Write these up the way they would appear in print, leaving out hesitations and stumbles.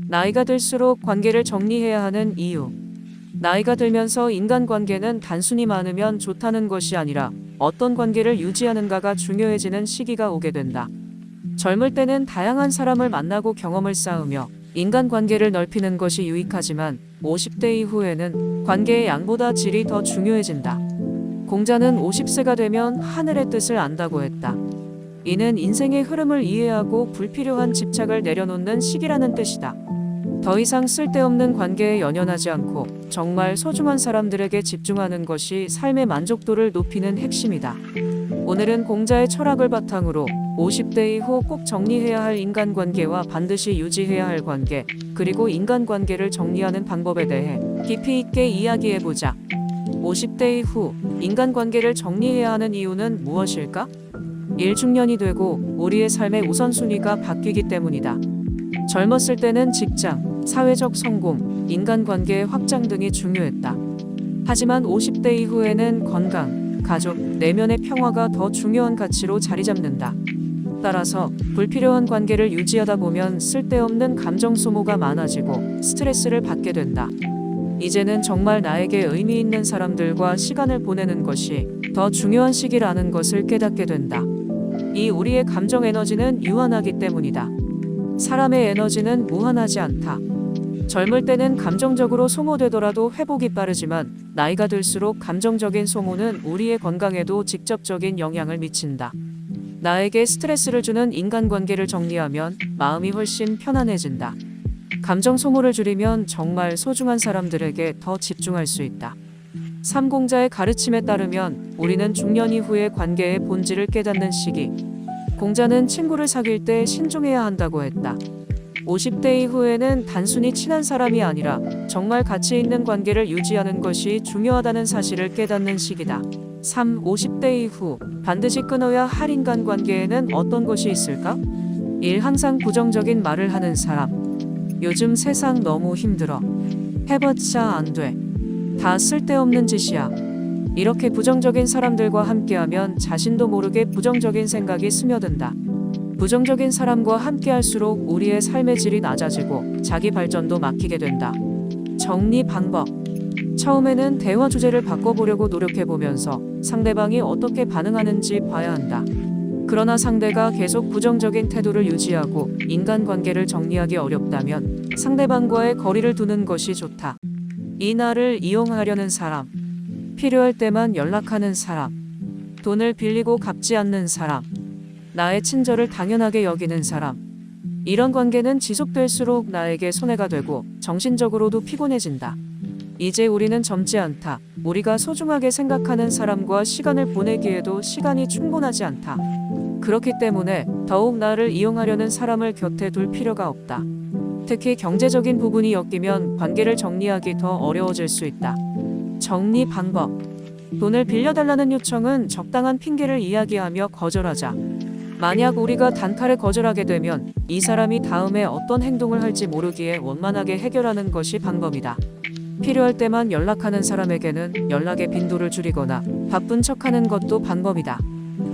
나이가 들수록 관계를 정리해야 하는 이유. 나이가 들면서 인간관계는 단순히 많으면 좋다는 것이 아니라 어떤 관계를 유지하는가가 중요해지는 시기가 오게 된다. 젊을 때는 다양한 사람을 만나고 경험을 쌓으며 인간관계를 넓히는 것이 유익하지만 50대 이후에는 관계의 양보다 질이 더 중요해진다. 공자는 50세가 되면 하늘의 뜻을 안다고 했다. 이는 인생의 흐름을 이해하고 불필요한 집착을 내려놓는 시기라는 뜻이다. 더 이상 쓸데없는 관계에 연연하지 않고 정말 소중한 사람들에게 집중하는 것이 삶의 만족도를 높이는 핵심이다. 오늘은 공자의 철학을 바탕으로 50대 이후 꼭 정리해야 할 인간관계와 반드시 유지해야 할 관계, 그리고 인간관계를 정리하는 방법에 대해 깊이 있게 이야기해보자. 50대 이후 인간관계를 정리해야 하는 이유는 무엇일까? 1중년이 되고 우리의 삶의 우선순위가 바뀌기 때문이다. 젊었을 때는 직장, 사회적 성공, 인간관계의 확장 등이 중요했다. 하지만 50대 이후에는 건강, 가족, 내면의 평화가 더 중요한 가치로 자리 잡는다. 따라서 불필요한 관계를 유지하다 보면 쓸데없는 감정 소모가 많아지고 스트레스를 받게 된다. 이제는 정말 나에게 의미 있는 사람들과 시간을 보내는 것이 더 중요한 시기라는 것을 깨닫게 된다. 이 우리의 감정 에너지는 유한하기 때문이다. 사람의 에너지는 무한하지 않다. 젊을 때는 감정적으로 소모되더라도 회복이 빠르지만 나이가 들수록 감정적인 소모는 우리의 건강에도 직접적인 영향을 미친다. 나에게 스트레스를 주는 인간관계를 정리하면 마음이 훨씬 편안해진다. 감정 소모를 줄이면 정말 소중한 사람들에게 더 집중할 수 있다. 삼공자의 가르침에 따르면 우리는 중년 이후의 관계의 본질을 깨닫는 시기. 공자는 친구를 사귈 때 신중해야 한다고 했다. 50대 이후에는 단순히 친한 사람이 아니라 정말 가치 있는 관계를 유지하는 것이 중요하다는 사실을 깨닫는 시기다. 50대 이후 반드시 끊어야 할 인간관계에는 어떤 것이 있을까? 1. 항상 부정적인 말을 하는 사람. 요즘 세상 너무 힘들어. 해봤자 안 돼. 다 쓸데없는 짓이야. 이렇게 부정적인 사람들과 함께하면 자신도 모르게 부정적인 생각이 스며든다. 부정적인 사람과 함께할수록 우리의 삶의 질이 낮아지고 자기 발전도 막히게 된다. 정리 방법. 처음에는 대화 주제를 바꿔보려고 노력해보면서 상대방이 어떻게 반응하는지 봐야 한다. 그러나 상대가 계속 부정적인 태도를 유지하고 인간관계를 정리하기 어렵다면 상대방과의 거리를 두는 것이 좋다. 이 나를 이용하려는 사람, 필요할 때만 연락하는 사람, 돈을 빌리고 갚지 않는 사람, 나의 친절을 당연하게 여기는 사람. 이런 관계는 지속될수록 나에게 손해가 되고 정신적으로도 피곤해진다. 이제 우리는 젊지 않다. 우리가 소중하게 생각하는 사람과 시간을 보내기에도 시간이 충분하지 않다. 그렇기 때문에 더욱 나를 이용하려는 사람을 곁에 둘 필요가 없다. 특히 경제적인 부분이 엮이면 관계를 정리하기 더 어려워질 수 있다. 정리 방법. 돈을 빌려달라는 요청은 적당한 핑계를 이야기하며 거절하자. 만약 우리가 단칼에 거절하게 되면 이 사람이 다음에 어떤 행동을 할지 모르기에 원만하게 해결하는 것이 방법이다. 필요할 때만 연락하는 사람에게는 연락의 빈도를 줄이거나 바쁜 척하는 것도 방법이다.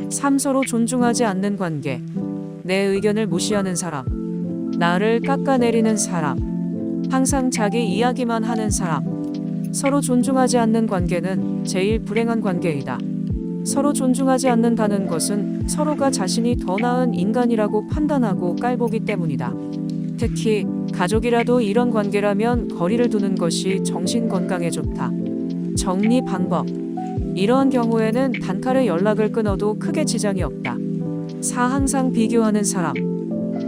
3. 서로 존중하지 않는 관계. 내 의견을 무시하는 사람, 나를 깎아내리는 사람, 항상 자기 이야기만 하는 사람. 서로 존중하지 않는 관계는 제일 불행한 관계이다. 서로 존중하지 않는다는 것은 서로가 자신이 더 나은 인간이라고 판단하고 깔보기 때문이다. 특히 가족이라도 이런 관계라면 거리를 두는 것이 정신 건강에 좋다. 정리 방법. 이러한 경우에는 단칼에 연락을 끊어도 크게 지장이 없다. 4. 항상 비교하는 사람.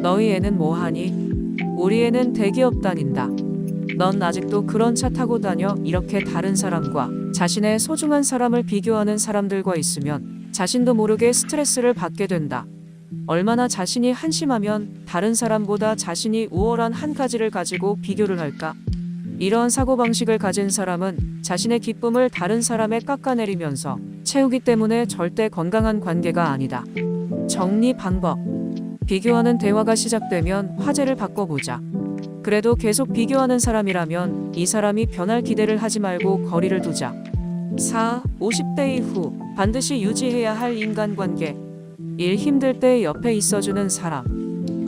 너희 애는 뭐하니? 우리 애는 대기업 다닌다. 넌 아직도 그런 차 타고 다녀? 이렇게 다른 사람과 자신의 소중한 사람을 비교하는 사람들과 있으면 자신도 모르게 스트레스를 받게 된다. 얼마나 자신이 한심하면 다른 사람보다 자신이 우월한 한 가지를 가지고 비교를 할까? 이러한 사고방식을 가진 사람은 자신의 기쁨을 다른 사람에 깎아내리면서 채우기 때문에 절대 건강한 관계가 아니다. 정리 방법. 비교하는 대화가 시작되면 화제를 바꿔보자. 그래도 계속 비교하는 사람이라면 이 사람이 변할 기대를 하지 말고 거리를 두자. 4. 50대 이후 반드시 유지해야 할 인간관계. 일 힘들 때 옆에 있어주는 사람.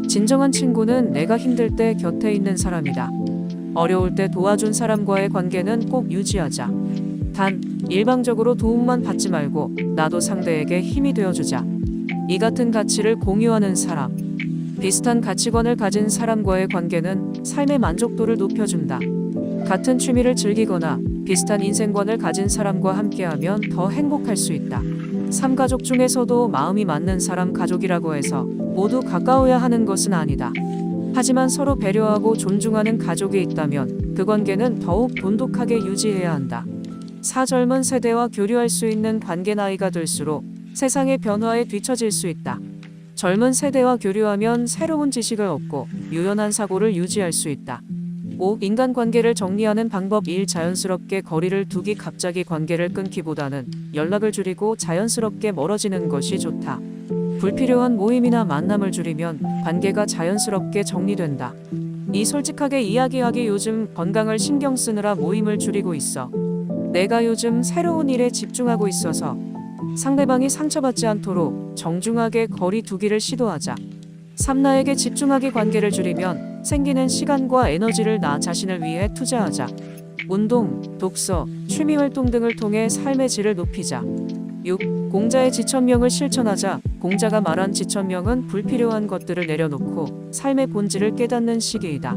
진정한 친구는 내가 힘들 때 곁에 있는 사람이다. 어려울 때 도와준 사람과의 관계는 꼭 유지하자. 단, 일방적으로 도움만 받지 말고 나도 상대에게 힘이 되어주자. 이 같은 가치를 공유하는 사람, 비슷한 가치관을 가진 사람과의 관계는 삶의 만족도를 높여준다. 같은 취미를 즐기거나 비슷한 인생관을 가진 사람과 함께하면 더 행복할 수 있다. 삼가족 중에서도 마음이 맞는 사람 가족이라고 해서 모두 가까워야 하는 것은 아니다. 하지만 서로 배려하고 존중하는 가족이 있다면 그 관계는 더욱 돈독하게 유지해야 한다. 젊은 세대와 교류할 수 있는 관계. 나이가 들수록 세상의 변화에 뒤처질 수 있다. 젊은 세대와 교류하면 새로운 지식을 얻고 유연한 사고를 유지할 수 있다. 5. 인간관계를 정리하는 방법. 1. 자연스럽게 거리를 두기. 갑자기 관계를 끊기보다는 연락을 줄이고 자연스럽게 멀어지는 것이 좋다. 불필요한 모임이나 만남을 줄이면 관계가 자연스럽게 정리된다. 솔직하게 이야기하기. 요즘 건강을 신경 쓰느라 모임을 줄이고 있어. 내가 요즘 새로운 일에 집중하고 있어서 상대방이 상처받지 않도록 정중하게 거리 두기를 시도하자. 3. 나에게 집중하기. 관계를 줄이면 생기는 시간과 에너지를 나 자신을 위해 투자하자. 운동, 독서, 취미활동 등을 통해 삶의 질을 높이자. 6. 공자의 지천명을 실천하자. 공자가 말한 지천명은 불필요한 것들을 내려놓고 삶의 본질을 깨닫는 시기이다.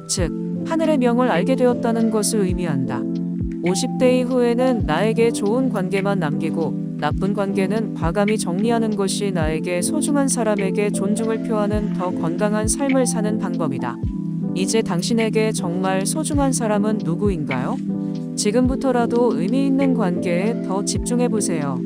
즉, 하늘의 명을 알게 되었다는 것을 의미한다. 50대 이후에는 나에게 좋은 관계만 남기고 나쁜 관계는 과감히 정리하는 것이 나에게 소중한 사람에게 존중을 표하는 더 건강한 삶을 사는 방법이다. 이제 당신에게 정말 소중한 사람은 누구인가요? 지금부터라도 의미 있는 관계에 더 집중해 보세요.